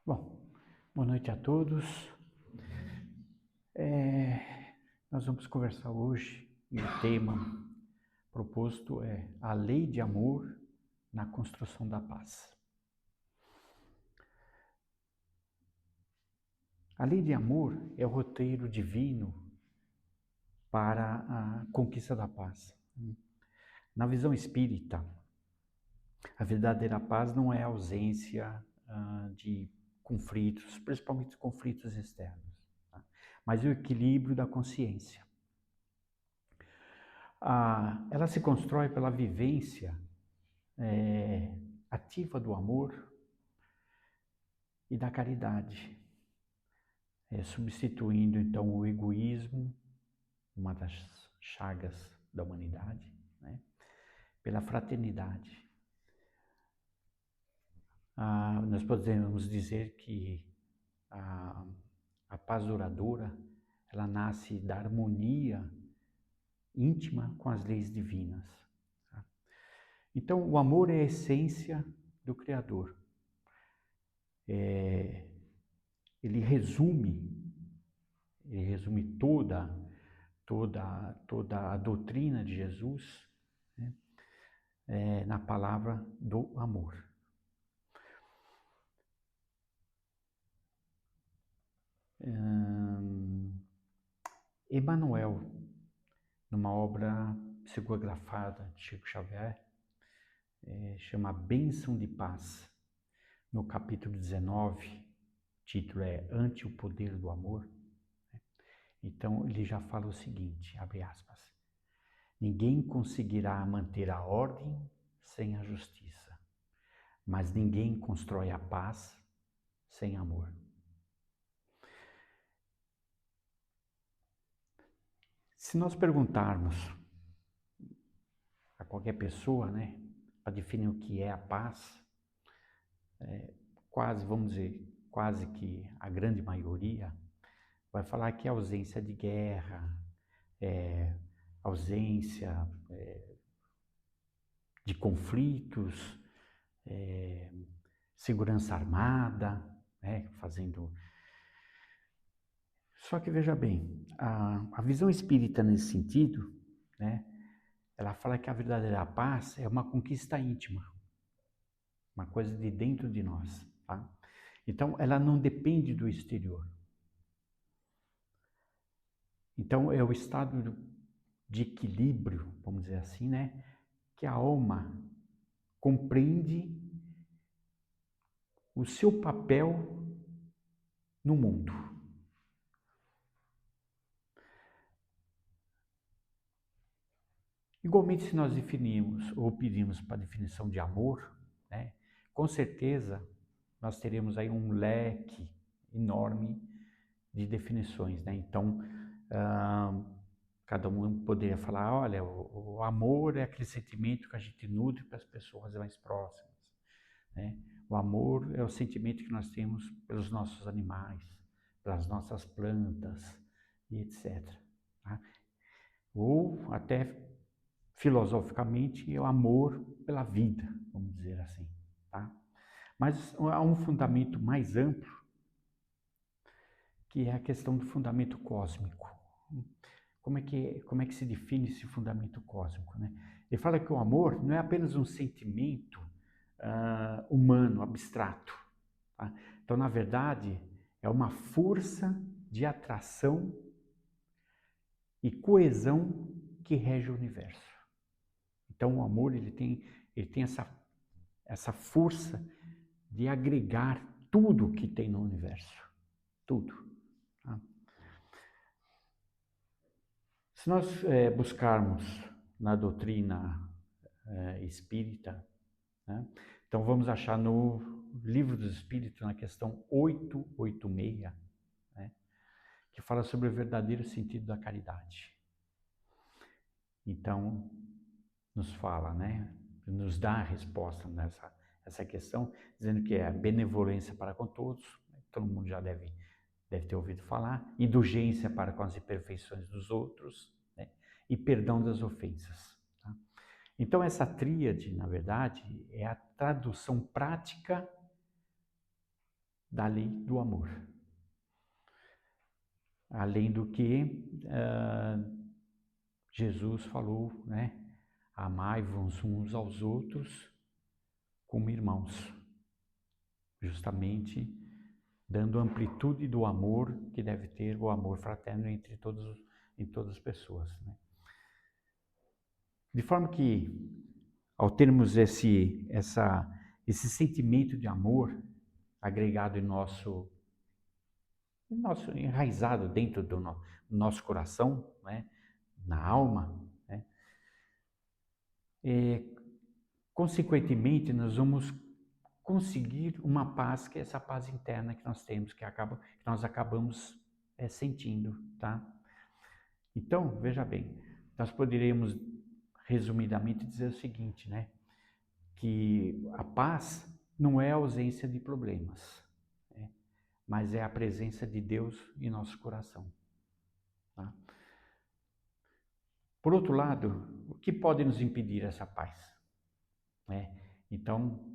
Bom, boa noite a todos. Nós vamos conversar hoje e o tema proposto é a lei de amor na construção da paz. A lei de amor é o roteiro divino para a conquista da paz. Na visão espírita, a verdadeira paz não é a ausência de conflitos, principalmente conflitos externos, tá? Mas o equilíbrio da consciência. Ela se constrói pela vivência ativa do amor e da caridade, substituindo então o egoísmo, uma das chagas da humanidade, né, pela fraternidade. Nós podemos dizer que a paz duradoura, ela nasce da harmonia íntima com as leis divinas. Tá? Então, o amor é a essência do Criador. Ele resume toda a doutrina de Jesus, né, na palavra do amor. Emmanuel, numa obra psicografada de Chico Xavier, chama Bênção de Paz, no capítulo 19, o título é Ante o Poder do Amor. Então ele já fala o seguinte, abre aspas, ninguém conseguirá manter a ordem sem a justiça, mas ninguém constrói a paz sem amor. Se nós perguntarmos a qualquer pessoa, né, para definir o que é a paz, vamos dizer, quase que a grande maioria vai falar que é ausência de guerra, ausência de conflitos, segurança armada, né, fazendo... Só que veja bem, a visão espírita nesse sentido, né, ela fala que a verdadeira paz é uma conquista íntima, uma coisa de dentro de nós, tá? Então, ela não depende do exterior. Então, é o estado de equilíbrio, vamos dizer assim, né, que a alma compreende o seu papel no mundo. Igualmente, se nós definimos ou pedimos para a definição de amor, né, com certeza nós teremos aí um leque enorme de definições, né? Então, cada um poderia falar, olha, o amor é aquele sentimento que a gente nutre para as pessoas mais próximas, né? O amor é o sentimento que nós temos pelos nossos animais, pelas nossas plantas e etc. Tá? Ou até filosoficamente é o amor pela vida, vamos dizer assim, tá? Mas há um fundamento mais amplo, que é a questão do fundamento cósmico. Como é que se define esse fundamento cósmico, né? Ele fala que o amor não é apenas um sentimento humano, abstrato. Tá? Então, na verdade, é uma força de atração e coesão que rege o universo. Então, o amor ele tem essa força de agregar tudo que tem no universo. Tudo. Tá? Se nós buscarmos na doutrina espírita, né, então vamos achar no Livro dos Espíritos, na questão 886, né, que fala sobre o verdadeiro sentido da caridade. Então, nos fala, né, nos dá a resposta nessa questão, dizendo que é a benevolência para com todos, todo mundo já deve ter ouvido falar, indulgência para com as imperfeições dos outros, né, e perdão das ofensas. Tá? Então, essa tríade, na verdade, é a tradução prática da lei do amor. Além do que Jesus falou, né? Amai-vos uns aos outros como irmãos, justamente dando amplitude do amor que deve ter o amor fraterno entre todas as pessoas, né? De forma que, ao termos esse sentimento de amor agregado em nosso enraizado dentro do nosso coração, né? Na alma, né? Consequentemente, nós vamos conseguir uma paz, que é essa paz interna que nós temos, que nós acabamos sentindo, tá? Então, veja bem, nós poderíamos resumidamente dizer o seguinte, né? Que a paz não é a ausência de problemas, né? Mas é a presença de Deus em nosso coração, tá? Por outro lado, o que pode nos impedir essa paz, né? Então,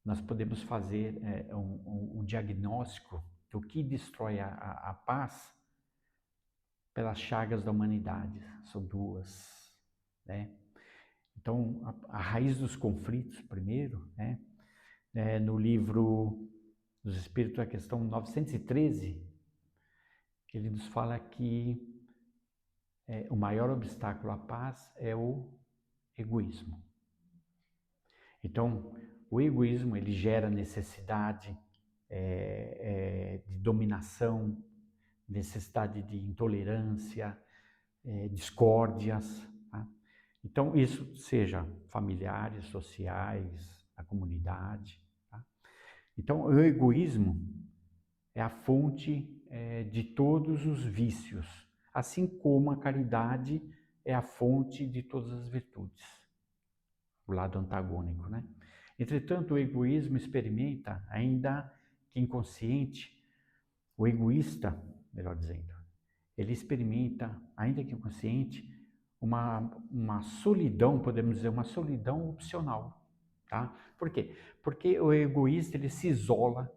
nós podemos fazer um diagnóstico do que destrói a paz pelas chagas da humanidade. São duas, né? Então, a raiz dos conflitos, primeiro, né? No livro dos Espíritos, a questão 913, ele nos fala que o maior obstáculo à paz é o egoísmo. Então, o egoísmo, ele gera necessidade de dominação, necessidade de intolerância, discórdias, tá? Então, isso seja familiares, sociais, a comunidade, tá? Então, o egoísmo é a fonte de todos os vícios, assim como a caridade é a fonte de todas as virtudes, o lado antagônico, né? Entretanto, o egoísmo experimenta, ainda que inconsciente, o egoísta, melhor dizendo, ele experimenta, ainda que inconsciente, uma solidão, podemos dizer, uma solidão opcional, tá? Por quê? Porque o egoísta, ele se isola,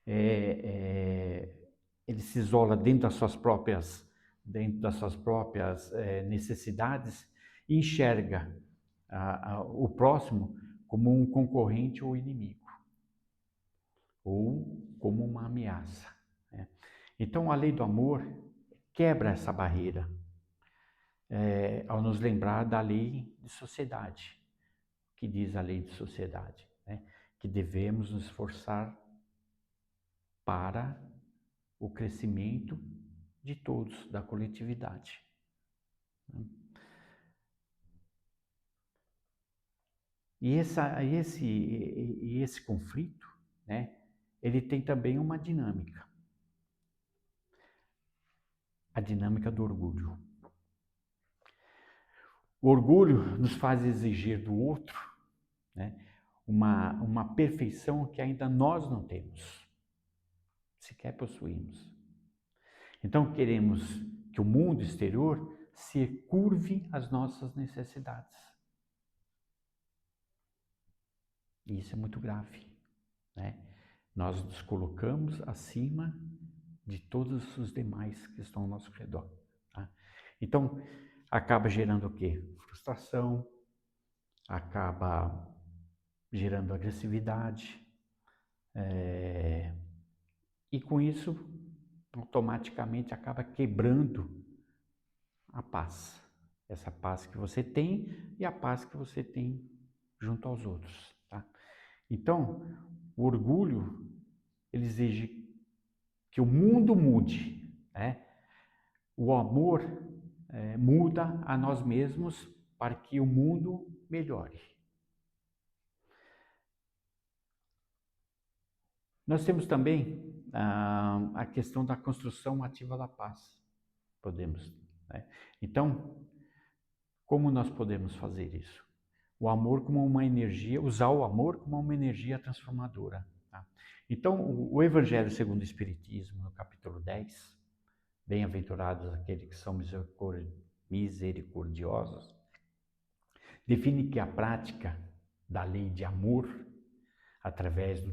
ele se isola dentro das suas próprias necessidades e enxerga o próximo como um concorrente ou inimigo, ou como uma ameaça, né? Então, a lei do amor quebra essa barreira, ao nos lembrar da lei de sociedade, que diz a lei de sociedade, né? Que devemos nos esforçar para o crescimento de todos, da coletividade. E esse conflito, né, ele tem também uma dinâmica. A dinâmica do orgulho. O orgulho nos faz exigir do outro, né, uma perfeição que ainda nós não temos, sequer possuímos. Então queremos que o mundo exterior se curve às nossas necessidades. E isso é muito grave, né? Nós nos colocamos acima de todos os demais que estão ao nosso redor, tá? Então, acaba gerando o quê? Frustração, acaba gerando agressividade, e com isso, automaticamente acaba quebrando a paz. Essa paz que você tem e a paz que você tem junto aos outros, tá? Então, o orgulho, ele exige que o mundo mude, né? O amor muda a nós mesmos para que o mundo melhore. Nós temos também a questão da construção ativa da paz. Podemos, né? Então, como nós podemos fazer isso? O amor como uma energia, usar o amor como uma energia transformadora, tá? Então, o Evangelho segundo o Espiritismo, no capítulo 10, bem-aventurados aqueles que são misericordiosos, define que a prática da lei de amor, através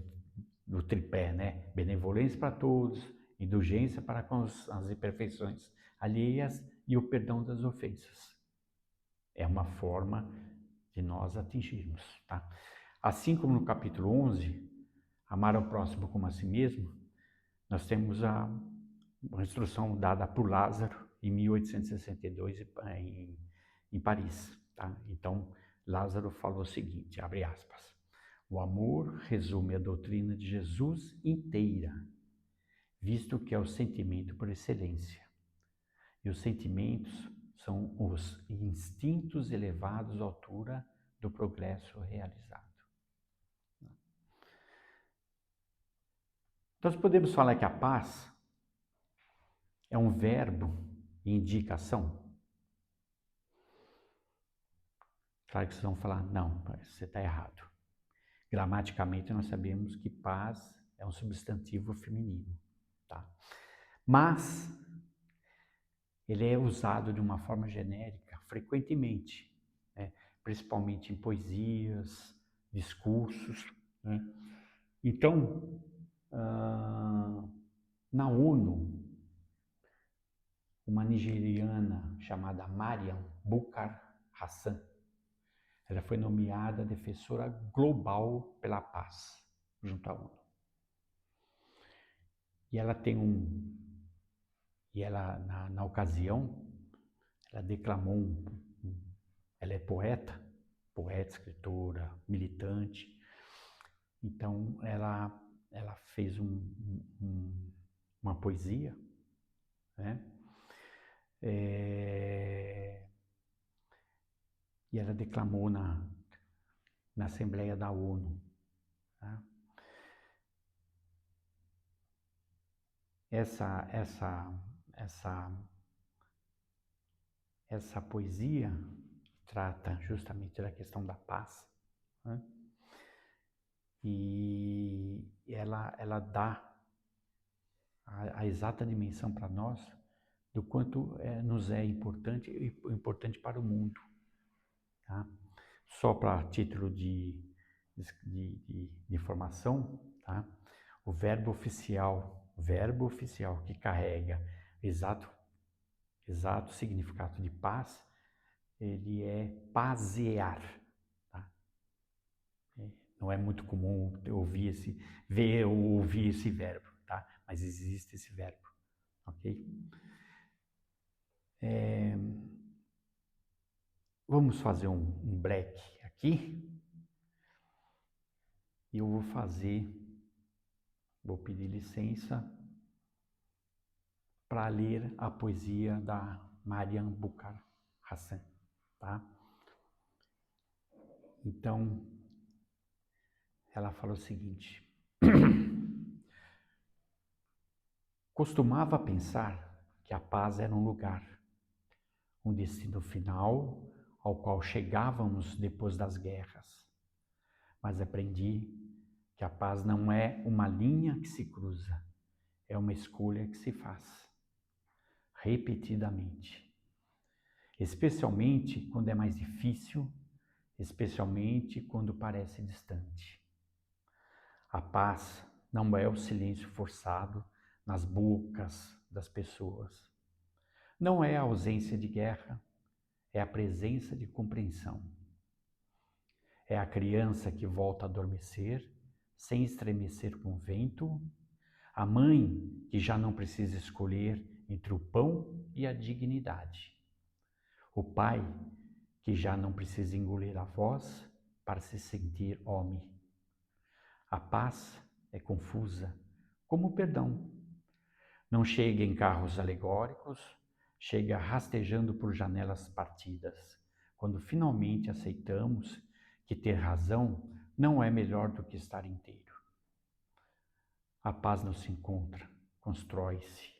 do tripé, né? Benevolência para todos, indulgência para com as imperfeições alheias e o perdão das ofensas. É uma forma de nós atingirmos, tá? Assim como no capítulo 11, amar ao próximo como a si mesmo, nós temos a instrução dada por Lázaro em 1862 em Paris, tá? Então, Lázaro falou o seguinte, abre aspas, o amor resume a doutrina de Jesus inteira, visto que é o sentimento por excelência. E os sentimentos são os instintos elevados à altura do progresso realizado. Nós podemos falar que a paz é um verbo e indicação? Claro que vocês vão falar, não, você está errado. Gramaticamente nós sabemos que paz é um substantivo feminino, tá? Mas ele é usado de uma forma genérica frequentemente, né? Principalmente em poesias, discursos, né? Então, na ONU, uma nigeriana chamada Mariam Bukar Hassan, ela foi nomeada defensora global pela paz, junto à ONU. E ela tem na ocasião, ela declamou ela é poeta, escritora, militante. Então, ela fez uma poesia, né? E ela declamou na Assembleia da ONU. Tá? Essa poesia trata justamente da questão da paz, né? E ela dá a exata dimensão para nós do quanto nos é importante e importante para o mundo. Tá? Só para título de informação, tá? O verbo oficial que carrega exato significado de paz, ele é pazear. Tá? Não é muito comum ouvir esse verbo, tá? Mas existe esse verbo, ok? Vamos fazer um break aqui. E eu vou pedir licença para ler a poesia da Mariam Bukar Hassan, tá? Então, ela fala o seguinte: costumava pensar que a paz era um lugar, um destino final ao qual chegávamos depois das guerras. Mas aprendi que a paz não é uma linha que se cruza, é uma escolha que se faz, repetidamente. Especialmente quando é mais difícil, especialmente quando parece distante. A paz não é o silêncio forçado nas bocas das pessoas. Não é a ausência de guerra, é a presença de compreensão. É a criança que volta a adormecer, sem estremecer com o vento, a mãe que já não precisa escolher entre o pão e a dignidade, o pai que já não precisa engolir a voz para se sentir homem. A paz é confusa, como o perdão. Não chega em carros alegóricos, chega rastejando por janelas partidas, quando finalmente aceitamos que ter razão não é melhor do que estar inteiro. A paz não se encontra, constrói-se,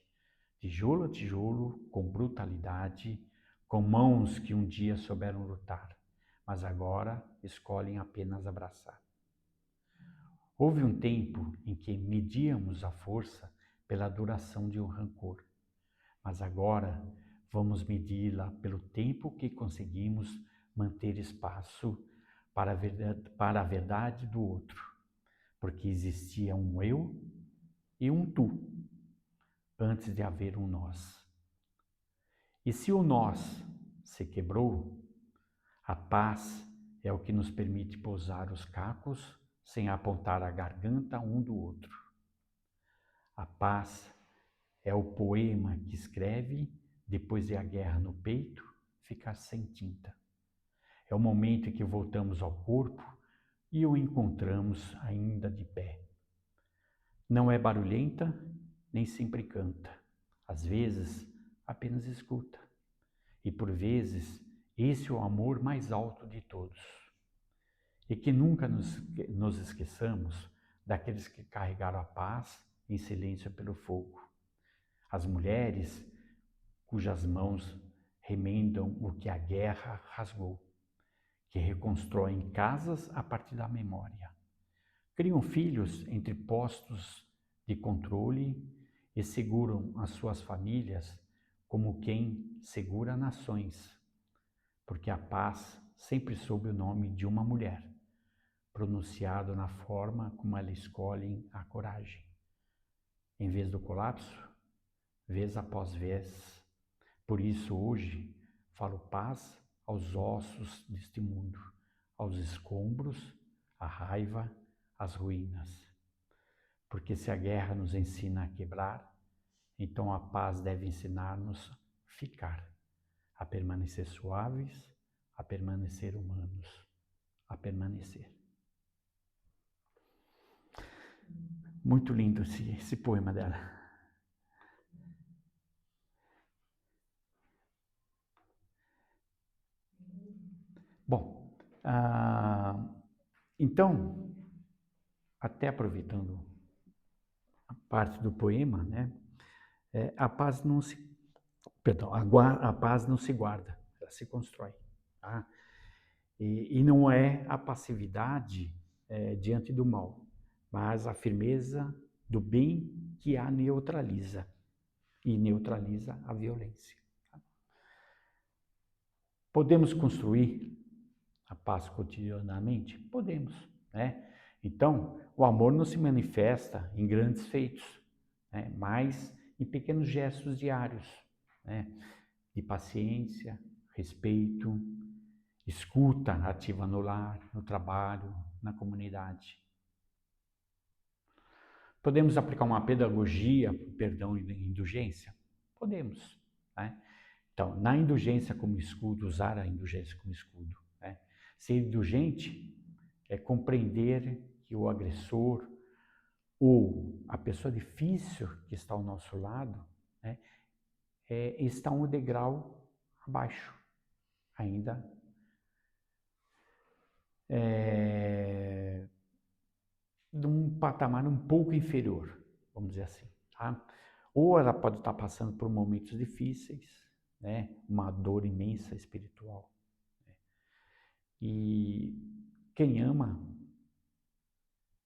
tijolo a tijolo, com brutalidade, com mãos que um dia souberam lutar, mas agora escolhem apenas abraçar. Houve um tempo em que medíamos a força pela duração de um rancor, mas agora vamos medi-la pelo tempo que conseguimos manter espaço para a verdade do outro, porque existia um eu e um tu, antes de haver um nós. E se o nós se quebrou, a paz é o que nos permite pousar os cacos sem apontar a garganta um do outro. A paz é o poema que escreve depois de a guerra no peito ficar sem tinta. É o momento em que voltamos ao corpo e o encontramos ainda de pé. Não é barulhenta, nem sempre canta. Às vezes, apenas escuta. E por vezes, esse é o amor mais alto de todos. E que nunca nos esqueçamos daqueles que carregaram a paz em silêncio pelo fogo. As mulheres cujas mãos remendam o que a guerra rasgou, que reconstroem casas a partir da memória. Criam filhos entre postos de controle e seguram as suas famílias como quem segura nações, porque a paz sempre sob o nome de uma mulher, pronunciado na forma como ela escolhe a coragem. Em vez do colapso, vez após vez. Por isso hoje falo paz aos ossos deste mundo, aos escombros, à raiva, às ruínas. Porque se a guerra nos ensina a quebrar, então a paz deve ensinar-nos a ficar, a permanecer suaves, a permanecer humanos, a permanecer. Muito lindo esse poema dela. Bom, então, até aproveitando a parte do poema, né? A paz não se, a paz não se guarda, ela se constrói. Tá? E não é a passividade diante do mal, mas a firmeza do bem que a neutraliza e neutraliza a violência. Tá? Podemos construir a paz cotidianamente? Podemos, né? Então, o amor não se manifesta em grandes feitos, né? Mas em pequenos gestos diários, né? De paciência, respeito, escuta ativa no lar, no trabalho, na comunidade. Podemos aplicar uma pedagogia, perdão e indulgência? Podemos, né? Então, na indulgência como escudo, usar a indulgência como escudo, né? Ser indulgente é compreender que o agressor ou a pessoa difícil que está ao nosso lado, né, está um degrau abaixo, ainda de um patamar um pouco inferior, vamos dizer assim. Tá? Ou ela pode estar passando por momentos difíceis, né, uma dor imensa espiritual. Né? E quem ama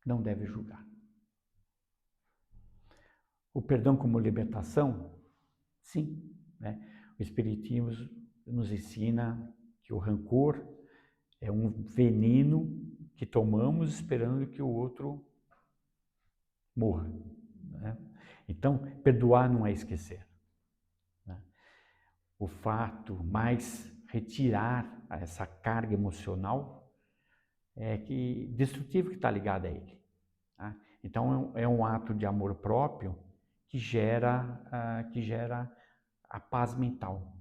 não deve julgar. O perdão como libertação? Sim. Né? O Espiritismo nos ensina que o rancor é um veneno que tomamos esperando que o outro morra. Né? Então, perdoar não é esquecer. Né? O fato mais retirar essa carga emocional destrutivo que está ligada a ele. Tá? Então, é um ato de amor próprio que gera a paz mental.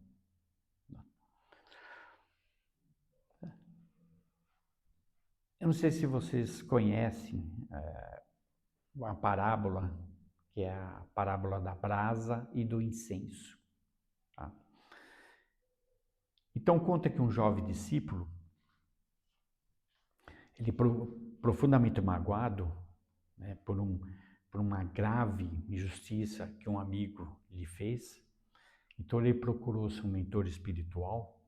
Eu não sei se vocês conhecem uma parábola, que é a parábola da brasa e do incenso. Tá? Então, conta que um jovem discípulo, ele profundamente magoado, né, por uma grave injustiça que um amigo lhe fez, então ele procurou seu mentor espiritual,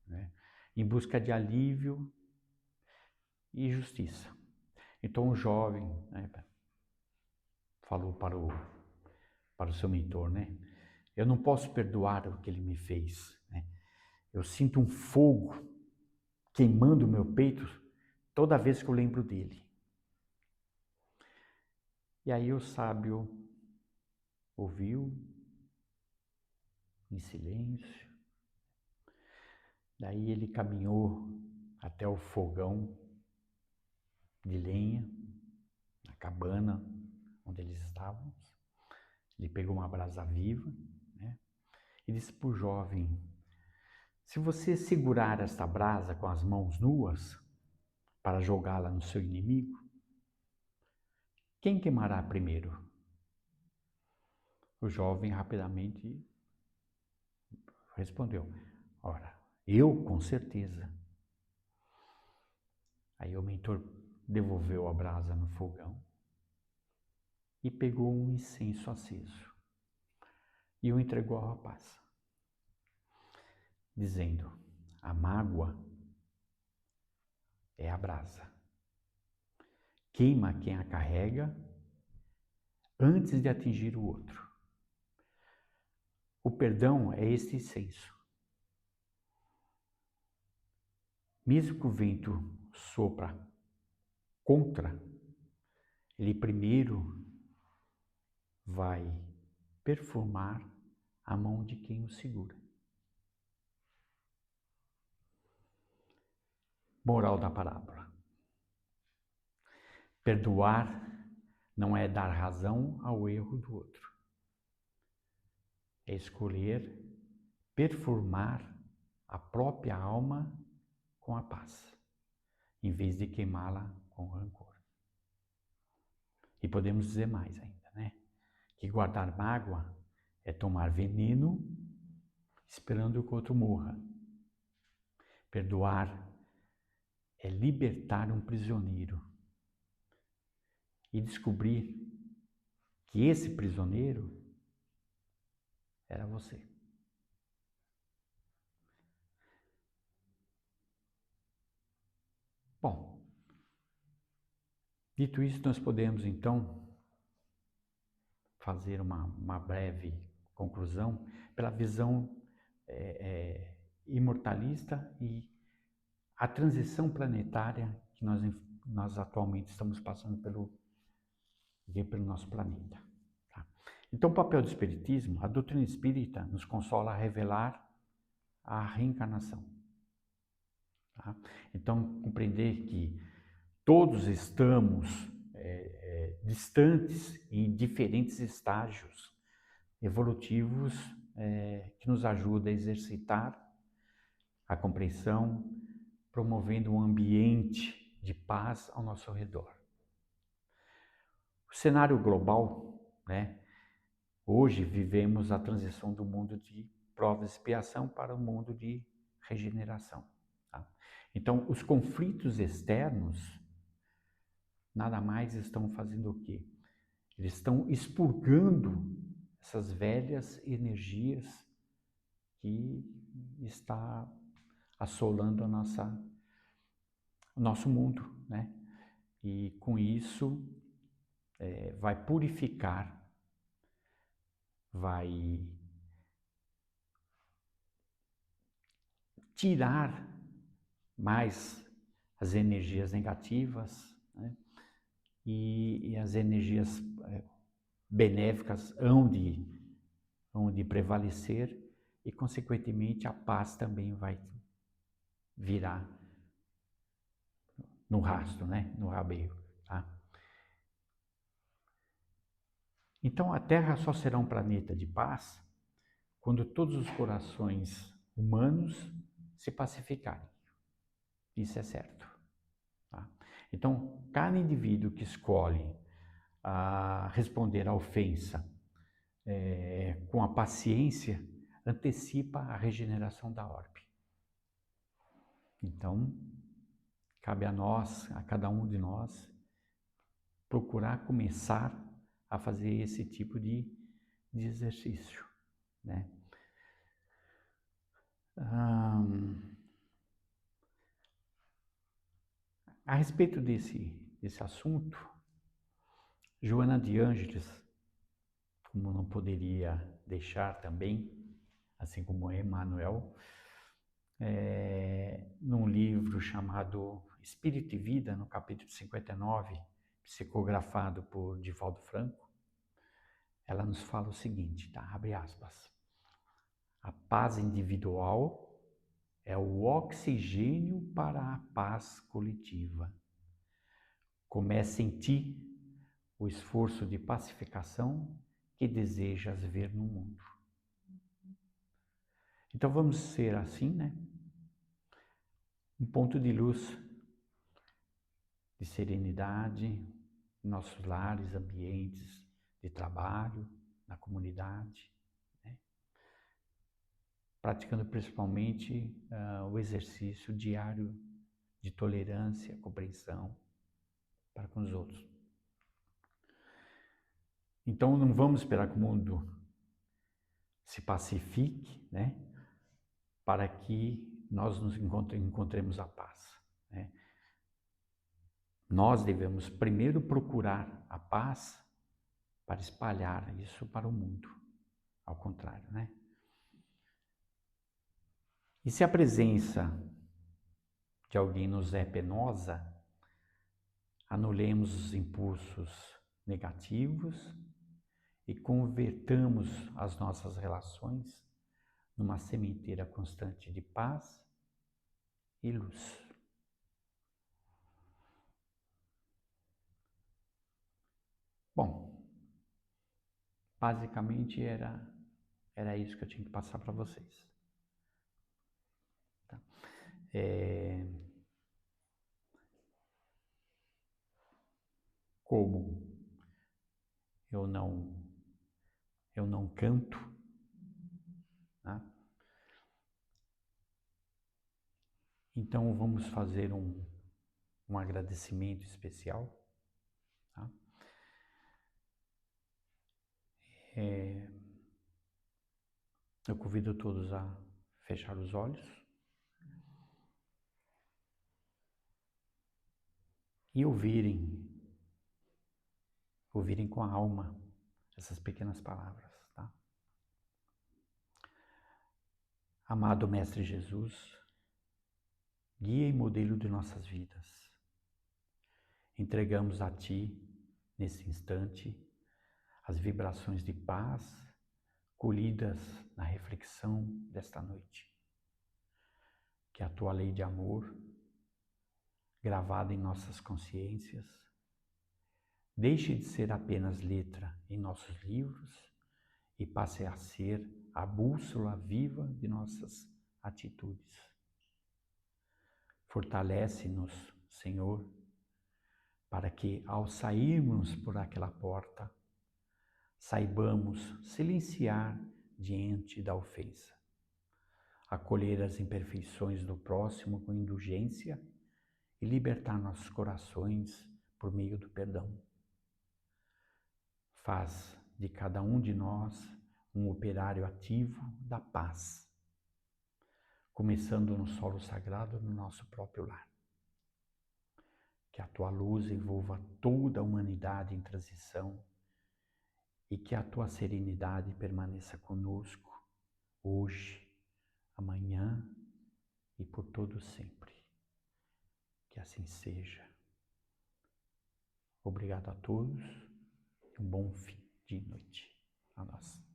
né, em busca de alívio e justiça. Então o jovem, né, falou para o seu mentor, né, eu não posso perdoar o que ele me fez, né? Eu sinto um fogo queimando o meu peito toda vez que eu lembro dele. E aí o sábio ouviu em silêncio. Daí ele caminhou até o fogão de lenha, na cabana onde eles estavam. Ele pegou uma brasa viva, né, e disse para o jovem: se você segurar esta brasa com as mãos nuas para jogá-la no seu inimigo, quem queimará primeiro? O jovem rapidamente respondeu: ora, eu com certeza. Aí o mentor devolveu a brasa no fogão e pegou um incenso aceso e o entregou ao rapaz, dizendo: a mágoa é a brasa. Queima quem a carrega antes de atingir o outro. O perdão é este incenso. Mesmo que o vento sopra contra, ele primeiro vai perfumar a mão de quem o segura. Moral da parábola: perdoar não é dar razão ao erro do outro. É escolher perfumar a própria alma com a paz, em vez de queimá-la com rancor. E podemos dizer mais ainda, né? Que guardar mágoa é tomar veneno esperando que o outro morra. Perdoar é libertar um prisioneiro e descobrir que esse prisioneiro era você. Bom, dito isso, nós podemos então fazer uma breve conclusão pela visão imortalista e a transição planetária que nós atualmente estamos passando pelo nosso planeta. Tá? Então, o papel do Espiritismo, a doutrina espírita nos consola a revelar a reencarnação. Tá? Então, compreender que todos estamos distantes em diferentes estágios evolutivos que nos ajudam a exercitar a compreensão, promovendo um ambiente de paz ao nosso redor. O cenário global, né? Hoje vivemos a transição do mundo de prova e expiação para o mundo de regeneração. Tá? Então, os conflitos externos nada mais estão fazendo o quê? Eles estão expurgando essas velhas energias que está assolando o nosso mundo, né? E com isso vai purificar, vai tirar mais as energias negativas, né? E as energias benéficas hão de prevalecer e, consequentemente, a paz também vai virar no rastro, né? No rabeio. Tá? Então, a Terra só será um planeta de paz quando todos os corações humanos se pacificarem. Isso é certo. Tá? Então, cada indivíduo que escolhe responder à ofensa com a paciência antecipa a regeneração da orbe. Então, cabe a nós, a cada um de nós, procurar começar a fazer esse tipo de exercício, né? A respeito desse assunto, Joana de Ângeles, como não poderia deixar também, assim como Emmanuel, num livro chamado Espírito e Vida, no capítulo 59, psicografado por Divaldo Franco, ela nos fala o seguinte, tá? Abre aspas. A paz individual é o oxigênio para a paz coletiva. Começa em ti o esforço de pacificação que desejas ver no mundo. Então vamos ser assim, né? Um ponto de luz, de serenidade em nossos lares, ambientes de trabalho, na comunidade, né? Praticando principalmente o exercício diário de tolerância, compreensão para com os outros. Então não vamos esperar que o mundo se pacifique, né? Para que nós nos encontremos a paz, né? Nós devemos primeiro procurar a paz para espalhar isso para o mundo, ao contrário, né? E se a presença de alguém nos é penosa, anulemos os impulsos negativos e convertamos as nossas relações numa sementeira constante de paz e luz. Bom, basicamente era isso que eu tinha que passar para vocês. Tá? Como eu não canto, né? Então vamos fazer um agradecimento especial. Tá? Eu convido todos a fechar os olhos e ouvirem com a alma essas pequenas palavras, tá? Amado Mestre Jesus, guia e modelo de nossas vidas, entregamos a Ti, nesse instante, as vibrações de paz colhidas na reflexão desta noite. Que a Tua lei de amor, gravada em nossas consciências, deixe de ser apenas letra em nossos livros e passe a ser a bússola viva de nossas atitudes. Fortalece-nos, Senhor, para que, ao sairmos por aquela porta, saibamos silenciar diante da ofensa, acolher as imperfeições do próximo com indulgência e libertar nossos corações por meio do perdão. Faz de cada um de nós um operário ativo da paz, começando no solo sagrado no nosso próprio lar. Que a Tua luz envolva toda a humanidade em transição e que a Tua serenidade permaneça conosco hoje, amanhã e por todo sempre. Que assim seja. Obrigado a todos e um bom fim de noite a nós.